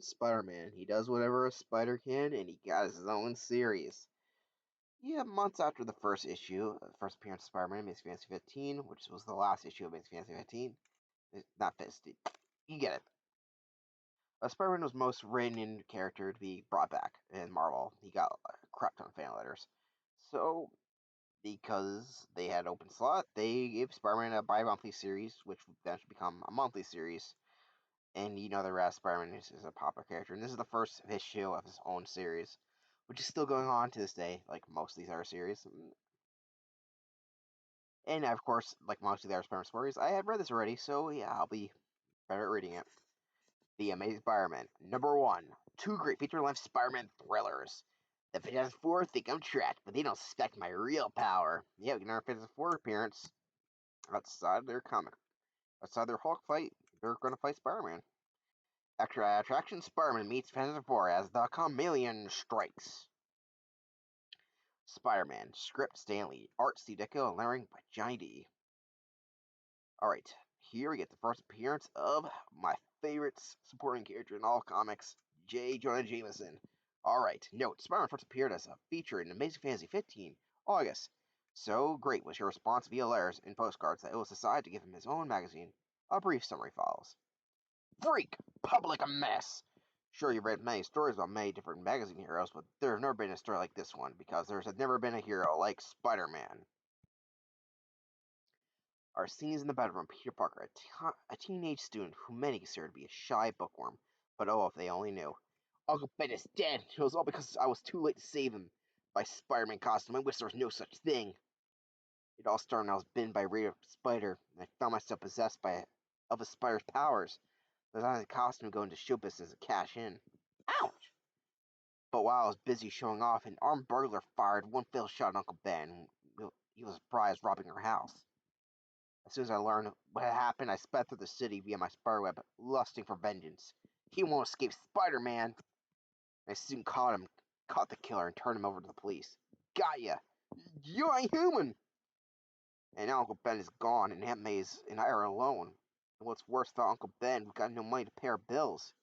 Spider-Man. He does whatever a spider can, and he got his own series. Yeah, months after the first issue, the first appearance of Spider-Man in Amazing Fantasy 15, which was the last issue of Amazing Fantasy 15. Not 15. You get it. Spider-Man was most written in character to be brought back in Marvel. He got a crap ton of fan letters. So, because they had open slot, they gave Spider-Man a bi-monthly series, which would eventually become a monthly series. And you know the rest, Spider-Man is a popular character. And this is the first issue of his own series, which is still going on to this day, like most of these other series. And of course, like most of the other Spider-Man stories, I have read this already, so yeah, I'll be better at reading it. The Amazing Spider-Man. Number 1. Two great feature-length Spider-Man thrillers. The Fantastic Four think I'm trapped, but they don't suspect my real power. Yeah, we can our Fantastic Four appearance outside their comic. Outside their Hulk fight, they're going to fight Spider-Man. Extra attraction, Spider-Man meets Fantastic Four as the Chameleon strikes. Spider-Man. Script Stanley. Art Steve Ditko and lettering by Johnny D. Alright, here we get the first appearance of my favorite supporting character in all comics, Jonah Jameson. Alright, note, Spider-Man first appeared as a feature in Amazing Fantasy 15, August. So great was your response via letters and postcards that it was decided to give him his own magazine. A brief summary follows. Freak! Public a mess! Sure, you've read many stories about many different magazine heroes, but there's never been a story like this one, because there's never been a hero like Spider-Man. Our scene is in the bedroom. Peter Parker, a teenage student who many consider to be a shy bookworm. But oh, if they only knew. Uncle Ben is dead. It was all because I was too late to save him. My Spider-Man costume, I wish there was no such thing. It all started when I was bitten by a radio spider, and I found myself possessed of a spider's powers. I was on the costume going to show business and cash in. Ouch! But while I was busy showing off, an armed burglar fired one fatal shot at Uncle Ben. He was surprised robbing our house. As soon as I learned what had happened, I sped through the city via my spiderweb, lusting for vengeance. He won't escape Spider-Man! I soon caught the killer, and turned him over to the police. Got ya! You ain't human! And now Uncle Ben is gone, and Aunt May and I are alone. And what's worse, without Uncle Ben, we've got no money to pay our bills.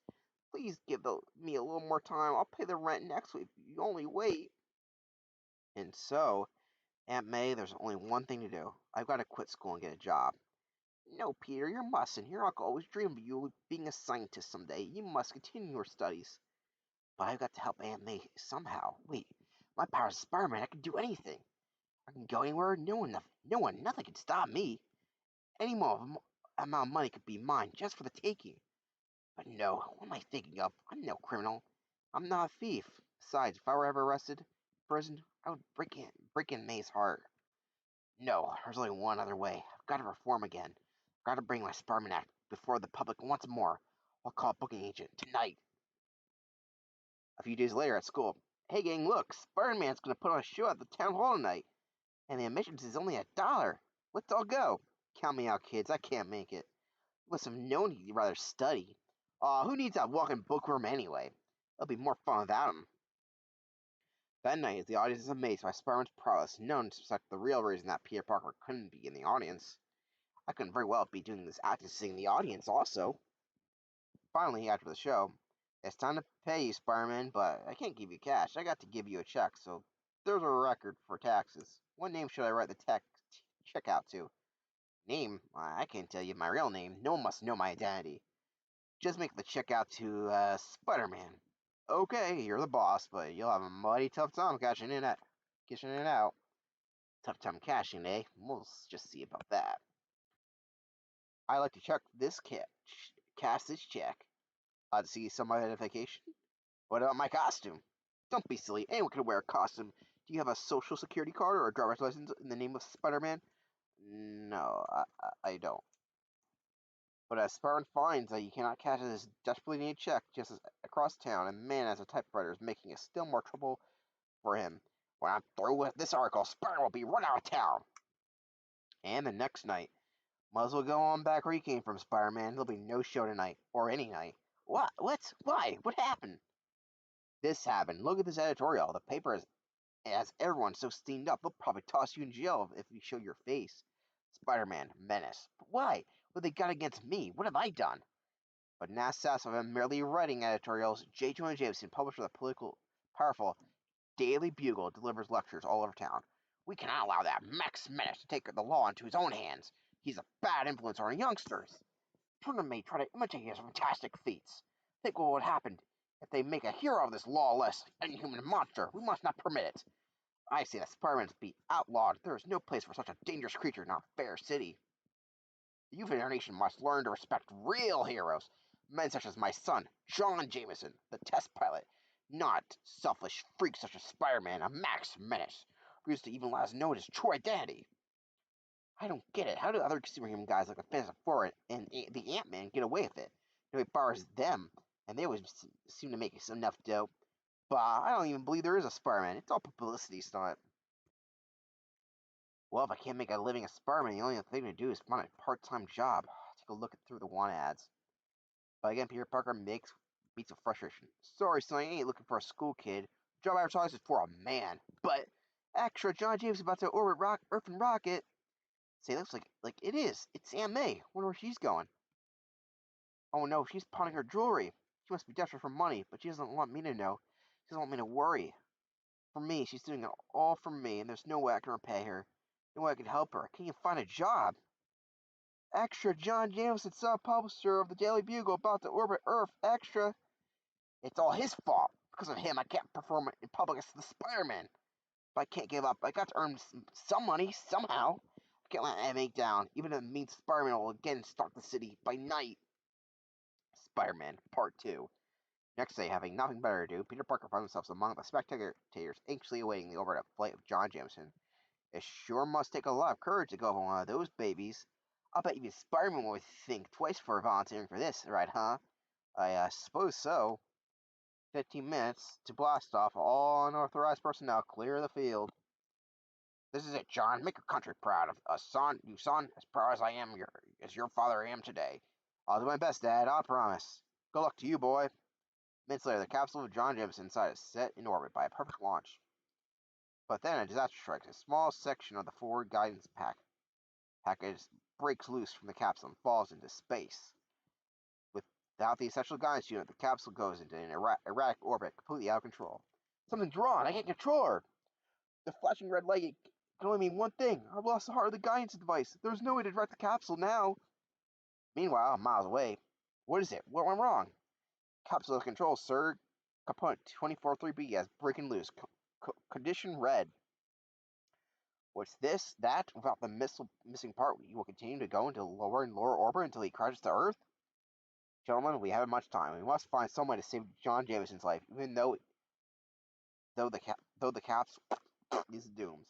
Please give me a little more time. I'll pay the rent next week. You only wait. And so, Aunt May, there's only one thing to do. I've got to quit school and get a job. No, Peter, you mustn't. Your uncle always dreamed of you being a scientist someday. You must continue your studies. But I've got to help Aunt May somehow. Wait, my power's Spider-Man. I can do anything. I can go anywhere. Nothing can stop me. Any more amount of money could be mine just for the taking. But no, what am I thinking of? I'm no criminal. I'm not a thief. Besides, if I were ever arrested, imprisoned, I would break in May's heart. No, there's only one other way. I've got to reform again. I've got to bring my Spider-Man Act before the public once more. I'll call a booking agent tonight. A few days later at school. Hey gang, look, Spider-Man's gonna put on a show at the town hall tonight. And the admissions is only $1. Let's all go. Count me out, kids. I can't make it. Must have known he'd rather study. Aw, who needs that walking bookworm anyway? It'll be more fun without him. That night, the audience is amazed by Spider-Man's prowess, known to suspect the real reason that Peter Parker couldn't be in the audience. I couldn't very well be doing this acting sitting in the audience also. Finally, after the show, it's time to pay you, Spider-Man, but I can't give you cash. I got to give you a check, so there's a record for taxes. What name should I write the check out to? Name? I can't tell you my real name. No one must know my identity. Just make the check out to Spider-Man. Okay, you're the boss, but you'll have a mighty tough time cashing it out. Tough time cashing, eh? We'll just see about that. I like to check this cash this check. To see some identification. What about my costume? Don't be silly. Anyone can wear a costume. Do you have a social security card or a driver's license in the name of Spider-Man? No, I don't. But as Spider-Man finds that he cannot cash his desperately needed check just as across town, a man as a typewriter is making it still more trouble for him. When I'm through with this article, Spider will be run out of town. And the next night, might as well go on back where he came from, Spider-Man. There'll be no show tonight, or any night. What? What? Why? What happened? This happened. Look at this editorial. The paper has everyone so steamed up, they'll probably toss you in jail if you show your face. Spider-Man, menace. But why? What they got against me? What have I done? But not satisfied with merely writing editorials, Jonah Jameson, publisher of the political powerful Daily Bugle, delivers lectures all over town. We cannot allow that Max Menace to take the law into his own hands. He's a bad influence on our youngsters. Children may try to imitate his fantastic feats. Think what would happen if they make a hero of this lawless, inhuman monster. We must not permit it. I say that Spider-Man be outlawed. There is no place for such a dangerous creature in our fair city. The youth of our nation must learn to respect real heroes, men such as my son, John Jameson, the test pilot, not selfish freaks such as Spider-Man, a Max Menace, who used to even let us know his true identity. I don't get it. How do other superhuman guys like the Fantastic Four and the Ant-Man get away with it? Nobody bars them, and they always seem to make enough dough. But I don't even believe there is a Spider-Man. It's all publicity stunt. Well, if I can't make a living as Spider-Man, the only thing to do is find a part-time job. Take a look through the want ads. But again, Peter Parker meets with frustration. Sorry, son, I ain't looking for a school kid. Job advertised is for a man. But extra, John James is about to orbit Earth and rocket. Say, it looks like it is. It's Aunt May. Wonder where she's going. Oh no, she's pawning her jewelry. She must be desperate for money, but she doesn't want me to know. She doesn't want me to worry. For me, she's doing it all for me, and there's no way I can repay her. No way I can help her. I can't even find a job. Extra, John Jameson, sub-publisher of the Daily Bugle, about to orbit Earth. Extra. It's all his fault. Because of him, I can't perform in public as the Spider-Man. But I can't give up. I got to earn some money somehow. I can't let Aunt May down, even if it means Spider-Man will again stalk the city by night. Spider-Man Part 2. Next day, having nothing better to do, Peter Parker finds himself among the spectators anxiously awaiting the overhead flight of John Jameson. It sure must take a lot of courage to go on one of those babies. I'll bet even Spider-Man would think twice before volunteering for this, right, huh? I suppose so. 15 minutes to blast off. All unauthorized personnel clear the field. This is it, John. Make your country proud of us, son. You son, as proud as I am, as your father am today. I'll do my best, Dad. I promise. Good luck to you, boy. Minutes later, the capsule of John Jameson is set in orbit by a perfect launch. But then a disaster strikes. A small section of the forward guidance package breaks loose from the capsule and falls into space. Without the essential guidance unit, the capsule goes into an erratic orbit, completely out of control. Something's wrong. I can't control her. The flashing red light can only mean one thing. I've lost the heart of the guidance device. There's no way to direct the capsule now. Meanwhile, miles away. What is it? What went wrong? Capsule control, sir. Component 243B has breaking loose. Condition red. What's this? That? Without the missing part, you will continue to go into lower and lower orbit until he crashes to Earth? Gentlemen, we haven't much time. We must find some way to save John Jameson's life, even though the caps is doomed.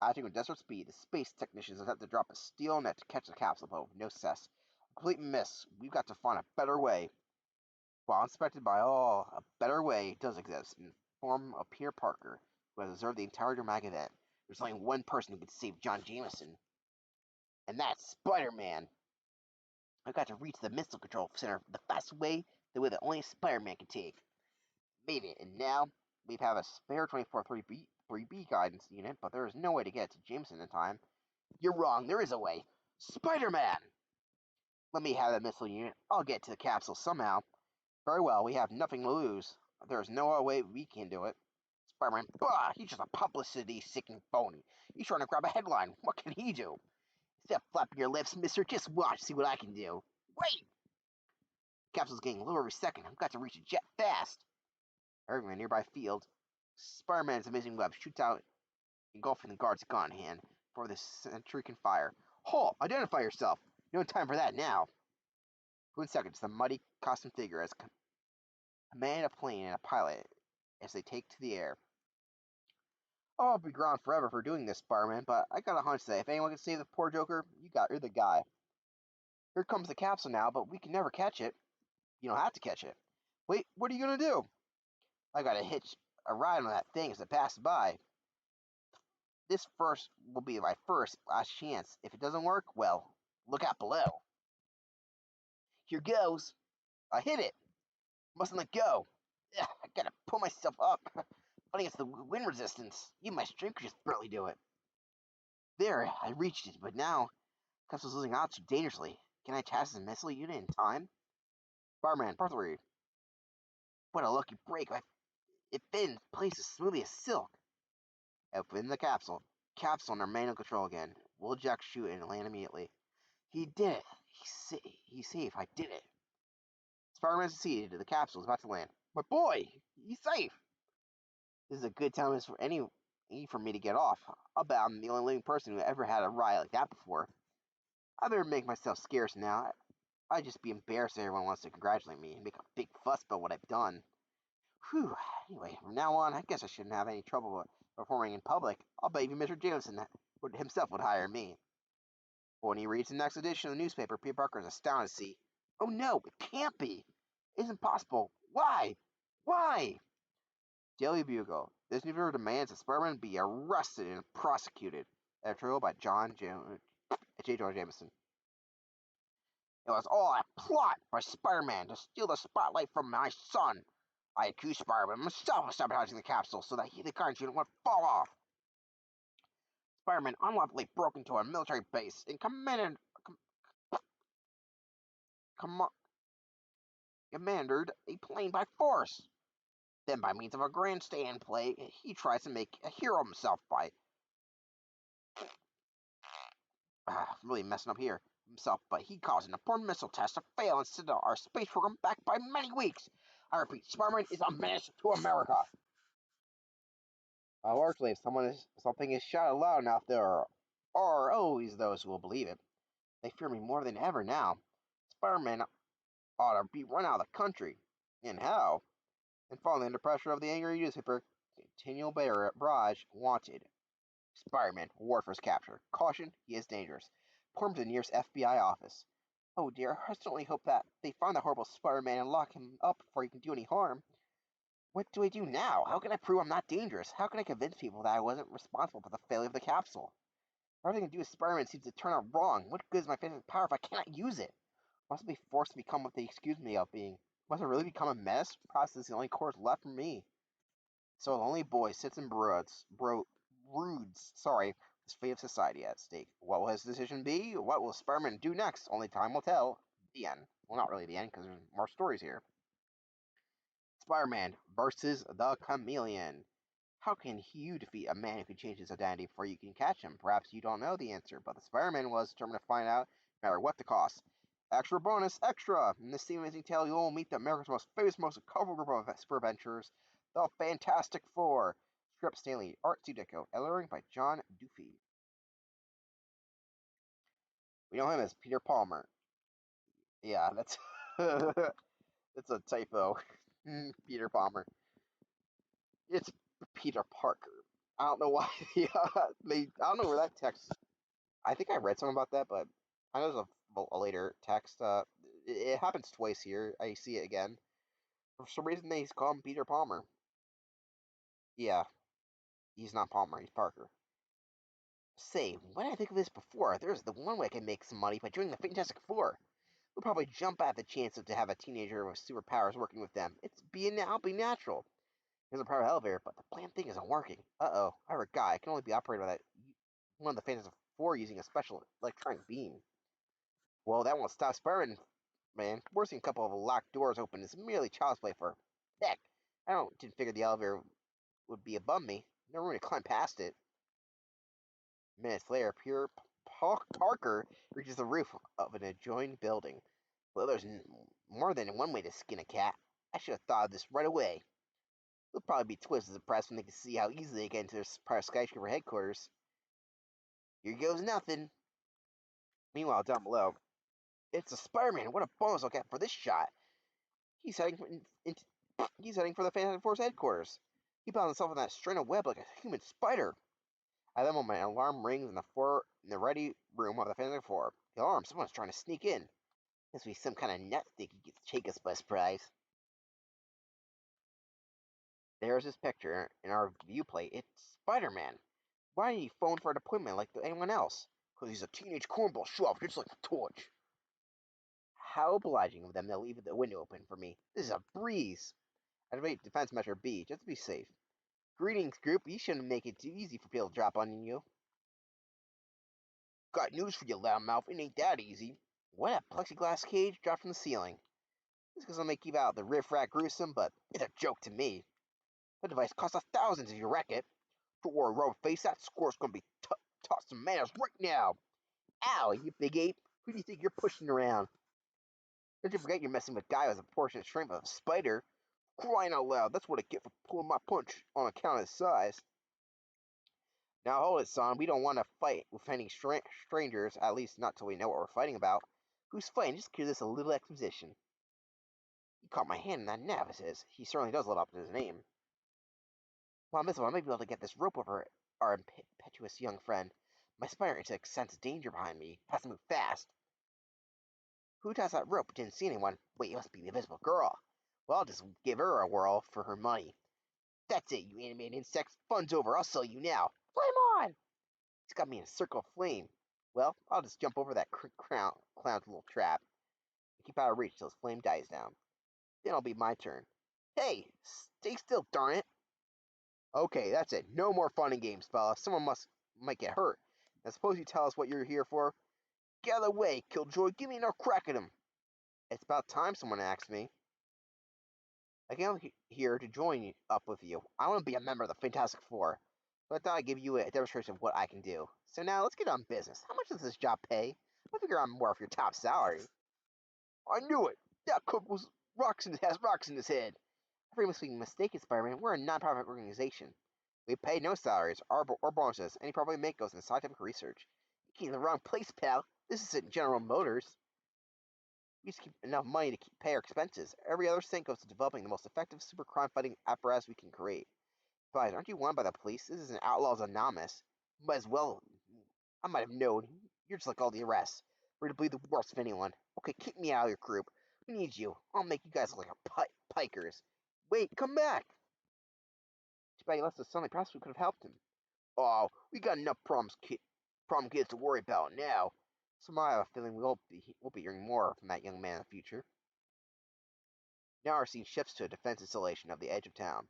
Acting with desperate speed, the space technicians attempt to drop a steel net to catch the capsule, but with no success. A complete miss. We've got to find a better way. While inspected by all, a better way does exist in the form of Peter Parker, who has observed the entire dramatic event. There's only one person who can save John Jameson, and that's Spider-Man. I've got to reach the missile control center the fast way, the way that only Spider-Man can take. Made it, and now we have a spare 24-3B guidance unit, but there is no way to get to Jameson in time. You're wrong, there is a way. Spider-Man! Let me have that missile unit. I'll get to the capsule somehow. Very well, we have nothing to lose. There is no other way we can do it. Spider-Man, bah! He's just a publicity-seeking phony. He's trying to grab a headline. What can he do? Instead of flapping your lips, mister, just watch, see what I can do. Wait! The capsule's getting lower every second. I've got to reach it jet fast. Arriving at a nearby field, Spider-Man's amazing web shoots out, engulfing the guard's gun in hand before the sentry can fire. Halt! Identify yourself! No time for that now. Within seconds, the muddy costume figure has commanded a plane and a pilot as they take to the air. Oh, I'll be grounded forever for doing this, Spider-Man, but I got a hunch that if anyone can save the poor Joker, you're the guy. Here comes the capsule now, but we can never catch it. You don't have to catch it. Wait, what are you gonna do? I gotta hitch a ride on that thing as it passes by. This first will be my last chance. If it doesn't work, well, look out below. Here goes. I hit it. Mustn't let go. Ugh, I gotta pull myself up. But against the wind resistance. Even my strength could just barely do it. There, I reached it, but now, Cups was losing altitude dangerously. Can I attach this missile unit in time? Spider-Man, Part 3. What a lucky break. It fit in place as smoothly as silk. Open the capsule. Capsule under manual control again. Will Jack shoot and land immediately? He did it. He's safe. I did it. Spider-Man succeeded. The capsule is about to land. But boy, he's safe. This is a good time for me to get off. I'll bet I'm the only living person who ever had a ride like that before. I better make myself scarce now. I'd just be embarrassed if everyone wants to congratulate me and make a big fuss about what I've done. Whew. Anyway, from now on, I guess I shouldn't have any trouble performing in public. I'll bet even Mr. Jameson himself would hire me. But when he reads the next edition of the newspaper, Peter Parker is astounded to see, oh no, it can't be. It isn't possible. Why? Why? Daily Bugle. This newspaper demands that Spider-Man be arrested and prosecuted. Editorial by J. Jonah Jameson. It was all a plot by Spider-Man to steal the spotlight from my son. I accused Spider-Man himself of sabotaging the capsule so that the guards unit would fall off. Spider-Man unlawfully broke into a military base and com- commandeered a plane by force. Then, by means of a grandstand play, he tries to make a hero of himself by really messing up here himself, but he caused an important missile test to fail and set our space program back by many weeks. I repeat, Spider-Man is a menace to America. Largely, if something is shouted aloud enough, there are always those who will believe it. They fear me more than ever now. Spider-Man ought to be run out of the country. And how? And falling under pressure of the angry newspaper, continual barrage wanted. Spider-Man, ward for his capture. Caution, he is dangerous. Point him to the nearest FBI office. Oh dear, I certainly hope that they find the horrible Spider-Man and lock him up before he can do any harm. What do I do now? How can I prove I'm not dangerous? How can I convince people that I wasn't responsible for the failure of the capsule? Everything I can do with Spider-Man seems to turn out wrong. What good is my phantom power if I cannot use it? Must I be forced to become what they accuse me of being? Must I really become a menace? Perhaps this is the only course left for me. So a lonely boy sits and broods, his fate of society at stake. What will his decision be? What will Spider-Man do next? Only time will tell. The end. Well, not really the end, because there's more stories here. Spider-Man versus the Chameleon. How can you defeat a man who can change his identity before you can catch him? Perhaps you don't know the answer, but the Spider-Man was determined to find out, no matter what the cost. Extra bonus, extra! In this amazing tale, you'll meet the America's most famous, most colorful group of super adventurers, the Fantastic Four. Script Stanley, Art Deco, lettering by John Duffy. We know him as Peter Palmer. Yeah, that's that's a typo. Peter Palmer. It's Peter Parker. I don't know why. Yeah, I don't know where that text. I think I read something about that, but I know there's a later text. It happens twice here. I see it again. For some reason, they call him Peter Palmer. Yeah, he's not Palmer. He's Parker. Say, when I think of this before, there's the one way I can make some money by joining the Fantastic Four. We'll probably jump at the chance to have a teenager with superpowers working with them. I'll be natural. There's a power elevator, but the plan thing isn't working. Uh-oh, I forgot. It can only be operated by one of the Fantastic Four using a special electronic beam. Well, that won't stop Spider-Man, man. Forcing a couple of locked doors open is merely child's play for. Heck, didn't figure the elevator would be above me. No room to climb past it. Minutes later, Parker reaches the roof of an adjoining building. Well, there's more than one way to skin a cat. I should have thought of this right away. They'll probably be twisted surprised when they can see how easily they get into their private skyscraper headquarters. Here goes nothing. Meanwhile, down below, it's a Spider-Man. What a bonus I'll get for this shot. He's heading he's heading for the Fantastic Four's headquarters. He bound himself in that strand of web like a human spider. At that moment, an alarm rings in the ready room of the Fantastic Four. The alarm! Someone's trying to sneak in. This will be some kind of nut think he gets take us by surprise. There's his picture in our viewplate. It's Spider-Man. Why didn't he phone for an appointment like anyone else? Because he's a teenage cornball show off just like the torch. How obliging of them to leave the window open for me. This is a breeze. Activate defense measure B, just to be safe. Greetings, group. You shouldn't make it too easy for people to drop on you. Got news for you, loudmouth. It ain't that easy. What a plexiglass cage dropped from the ceiling. This because I'll make you out the riff-raff gruesome, but it's a joke to me. The device costs us thousands if you wreck it. Don't worry, rubber face, that score's gonna be tossed some manners right now. Ow, you big ape. Who do you think you're pushing around? Don't you forget you're messing with a guy with a portion of strength of a spider? Crying out loud, that's what I get for pulling my punch on account of his size. Now hold it, son. We don't want to fight with any strangers, at least not till we know what we're fighting about. Who's fighting? Just give this a little exposition. He caught my hand in that nap of his. He certainly does live up to his name. Well, Miss, I might be able to get this rope over our impetuous young friend. My spider instinct senses danger behind me. Has to move fast. Who ties that rope? Didn't see anyone. Wait, it must be the invisible girl. Well, I'll just give her a whirl for her money. That's it, you animated insects. Fun's over. I'll sell you now. Flame on! He's got me in a circle of flame. Well, I'll just jump over that clown's little trap and keep out of reach till his flame dies down. Then it'll be my turn. Hey, stay still, darn it! Okay, that's it. No more fun and games, fella. Someone might get hurt. Now suppose you tell us what you're here for. Get out of the way, Killjoy. Give me another crack at him. It's about time someone asked me. I came here to join up with you. I want to be a member of the Fantastic Four. But I thought I'd give you a demonstration of what I can do. So now let's get on business. How much does this job pay? I figure I'm worth your top salary. I knew it. That cook has rocks in his head. I must be mistaken, Spider-Man. We're a non-profit organization. We pay no salaries or bonuses. Any profit we make goes into scientific research. You came to the wrong place, pal. This isn't General Motors. We just keep enough money to pay our expenses. Every other cent goes to developing the most effective super crime fighting apparatus we can create. Besides, aren't you wanted by the police? This isn't Outlaws Anonymous. Might as well. I might have known. You're just like all the rest. Ready to bleed the worst of anyone. Okay, kick me out of your group. We need you. I'll make you guys look like pikers. Wait, come back. Too bad he left us suddenly. Perhaps we could have helped him. Oh, we got enough problem kids to worry about now. Somehow I have a feeling we'll be hearing more from that young man in the future. Now our scene shifts to a defense installation of the edge of town.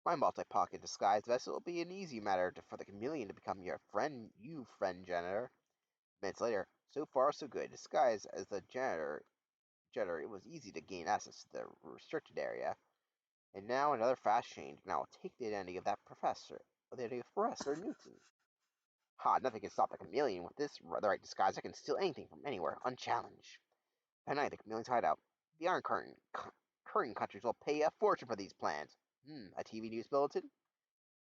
My multi-pocket disguise vessel will be an easy matter for the chameleon to become your friend, janitor. Minutes later, so far so good. Disguised as the janitor, it was easy to gain access to the restricted area. And now another fast change, and I will take the identity of Professor Newton. Ha, nothing can stop the chameleon with this the right disguise. I can steal anything from anywhere, unchallenged. At night, the chameleon's hideout. The Iron Curtain countries will pay a fortune for these plans. A TV news bulletin?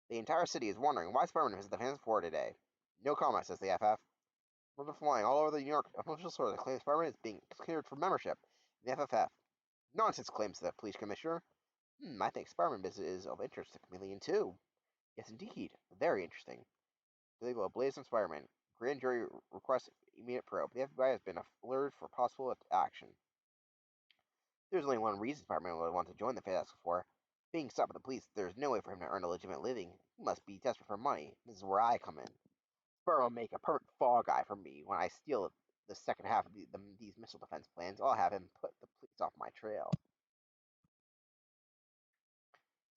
The entire city is wondering why Spider-Man visits the Fantastic Four today. No comment, says the FF. Rumors are flying all over the New York official source that claims Spider-Man is being cleared for membership in the FFF. Nonsense, claims the police commissioner. I think Spider-Man business is of interest to Chameleon too. Yes, indeed. Very interesting. They will blaze on Spider-Man. Grand jury requests immediate probe. The FBI has been alerted for possible action. There's only one reason Spider-Man would want to join the Fantastic Four. Being stopped by the police, there's no way for him to earn a legitimate living. He must be desperate for money. This is where I come in. Spider will make a perfect fall guy for me. When I steal the second half of these missile defense plans, I'll have him put the police off my trail.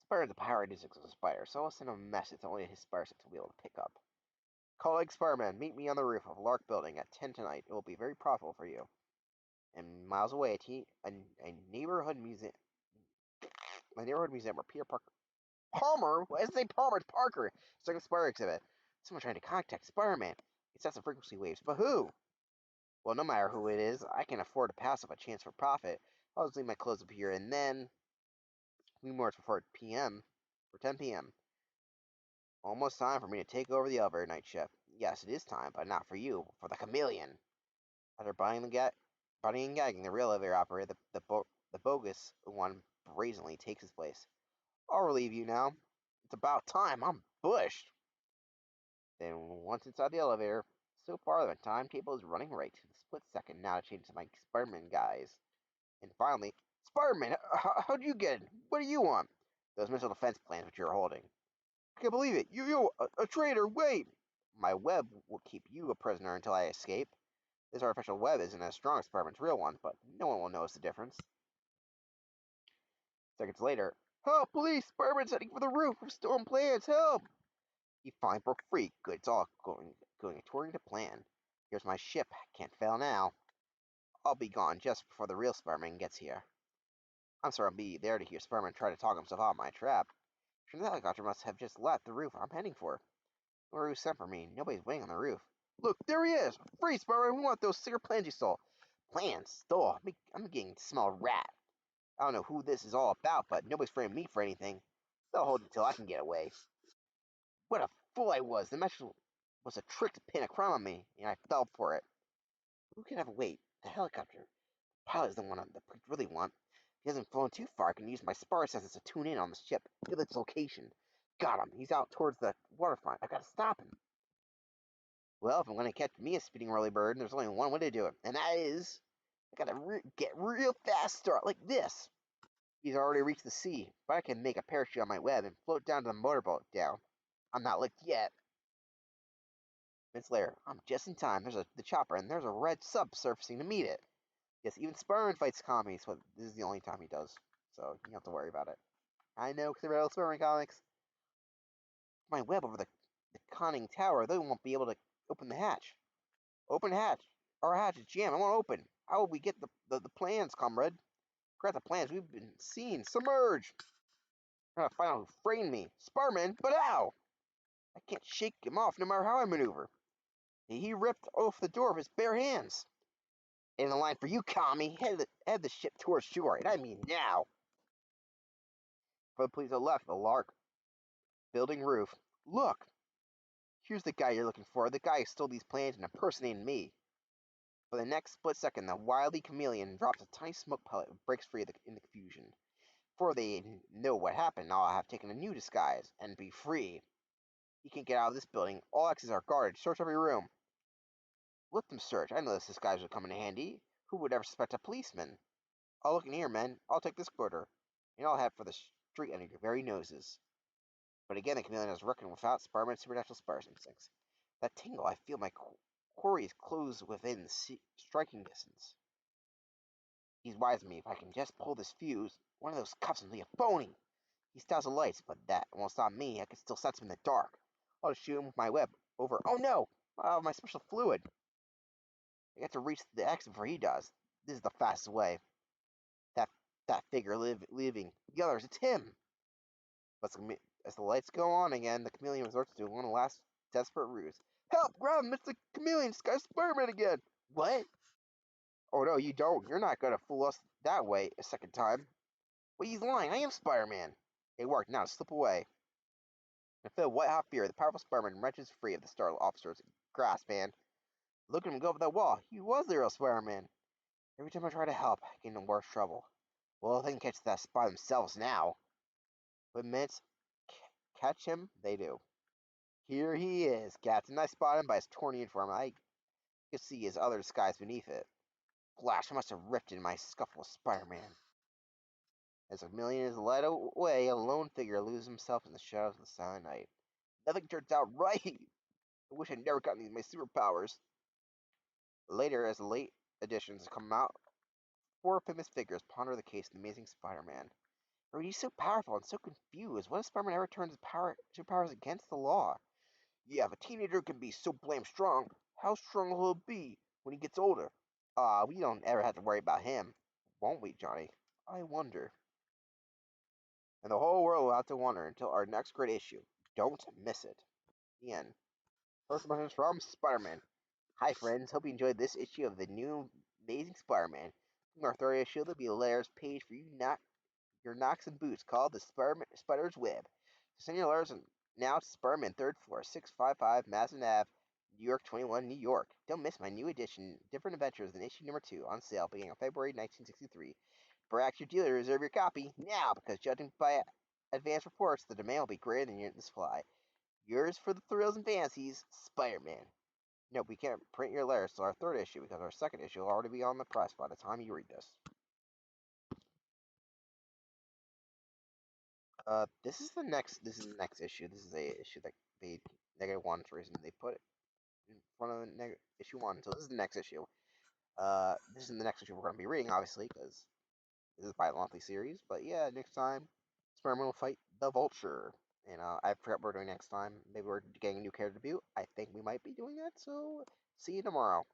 Spider is a power instinct of a spider, so I'll send him a message that only his spider sense will be able to pick up. Colleague Spider-Man, meet me on the roof of Lark Building at 10 tonight. It will be very profitable for you. And miles away, a neighborhood museum. My neighborhood museum where Peter Parker. Palmer? Why doesn't it say Palmer? It's Parker. It's like a Spider exhibit. Someone trying to contact Spider-Man. It sets the frequency waves, but who? Well, no matter who it is, I can afford to pass up a chance for profit. I'll just leave my clothes up here, and then we march before PM for 10 p.m. Almost time for me to take over the elevator night shift. Yes, it is time, but not for you, for the chameleon. After buying and gagging the real elevator operator, the bogus one brazenly takes his place. I'll relieve you now. It's about time. I'm bushed. Then, once inside the elevator, so far the timetable is running right to the split second now to change to my Spider-Man guys. And finally, Spider-Man, how'd you get in? What do you want? Those missile defense plans which you're holding. I can't believe it. A traitor, wait! My web will keep you a prisoner until I escape. This artificial web isn't as strong as Spider-Man's real one, but no one will notice the difference. Seconds later, help, police! Spider-Man's heading for the roof with stolen plans, help! You finally broke free. Good, it's all going according to plan. Here's my ship. Can't fail now. I'll be gone just before the real Spider-Man gets here. I'm sorry I'll be there to hear Spider-Man try to talk himself out of my trap. Sure, the helicopter must have just left the roof I'm heading for. No roof sent for me. Nobody's waiting on the roof. Look, there he is! Free, Spider-Man! We want those secret plans you stole. Plans? Stole? I'm getting to smell a rat. I don't know who this is all about, but nobody's framing me for anything. They'll hold it until I can get away. What a fool I was! The message was a trick to pin a crime on me, and I fell for it. Who can have a wait? The helicopter. The pilot is the one that we really want. If he hasn't flown too far, I can use my spar senses to tune in on the ship, feel its location. Got him. He's out towards the waterfront. I've got to stop him. Well, if I'm going to catch me a speeding early bird, there's only one way to do it, and that is I got to get real fast start like this. He's already reached the sea, but I can make a parachute on my web and float down to the motorboat down. I'm not licked yet. Minutes later, I'm just in time. There's the chopper, and there's a red sub surfacing to meet it. Yes, even Spider-Man fights commies, but this is the only time he does, so you don't have to worry about it. I know, because I read all Spider-Man comics. My web over the conning tower, they won't be able to open the hatch. Open hatch. Our hatch is jammed. I want to open. How will we get the plans, comrade? Grab the plans. We've been seen. Submerge. I'm gonna find out who framed me. Spider-Man, but ow! I can't shake him off no matter how I maneuver. He ripped off the door with his bare hands. In the line for you, commie. Head the ship towards shore, and I mean now. But please, to the left, the Lark building roof. Look! Here's the guy you're looking for. The guy who stole these plans and impersonated me. For the next split second, the wily chameleon drops a tiny smoke pellet and breaks free in the confusion. Before they know what happened, I'll have taken a new disguise and be free. You can't get out of this building. All exits are guarded. Search every room. Let them search. I know this disguise would come in handy. Who would ever suspect a policeman? I'll look in here, men. I'll take this quarter. And I'll head for the street under your very noses. But again, the chameleon is working without Spider-Man's supernatural spider instincts. That tingle, I feel my quarry is close within striking distance. He's wise to me. If I can just pull this fuse, one of those cuffs will be a phony. He styles the lights, but that won't stop me. I can still sense him in the dark. I'll just shoot him with my web. Over. Oh no! My special fluid. I got to reach the exit before he does. This is the fastest way. That that figure leaving. The others, it's him. But as the lights go on again, the chameleon resorts to one last desperate ruse. Help! Grab him! It's the chameleon! This guy's Spider-Man again! What? Oh no, you don't. You're not gonna fool us that way a second time. Well, he's lying. I am Spider-Man. It worked. Now slip away. And filled with white-hot fury, the powerful Spider-Man wrenches free of the startled officer's grasp and, look at him go over that wall. He was the real Spider-Man. Every time I try to help, I get in worse trouble. Well, they can catch that spy themselves now. But minutes catch him, they do. Here he is, Captain. I spot him by his torn uniform. I could see his other disguise beneath it. Flash, I must have ripped in my scuffle with Spider-Man. As a million is led away, a lone figure loses himself in the shadows of the silent night. Nothing turns out right. I wish I'd never gotten these my superpowers. Later, as the late editions come out, four famous figures ponder the case of the Amazing Spider-Man. He's so powerful and so confused. What if Spider-Man ever turns his superpowers against the law? Yeah, if a teenager can be so blame strong, how strong will he be when he gets older? We don't ever have to worry about him, won't we, Johnny? I wonder. And the whole world will have to wonder until our next great issue. Don't miss it. The end. First message from Spider-Man. Hi, friends. Hope you enjoyed this issue of the new Amazing Spider-Man. In our third issue, there'll be a letters page for your knocks and boots called the Spider's Web. So send your letters now to Spider-Man, 3rd floor, 655 Madison Ave, New York 21, New York. Don't miss my new edition, Different Adventures, in issue number 2, on sale beginning on February 1963. Brax your dealer to reserve your copy now, because judging by advance reports, the demand will be greater than the supply. Yours for the thrills and fancies, Spider-Man. Nope, we can't print your letters till our third issue because our second issue will already be on the press by the time you read this. This is the next. This is the next issue. This is a issue that they -1 reason they put it in front of the issue 1. So this is the next issue. This is the next issue we're going to be reading, obviously, because this is a bi-monthly series. But yeah, next time, Spider-Man will fight the Vulture. And I forgot what we're doing next time. Maybe we're getting a new character debut. I think we might be doing that. So see you tomorrow.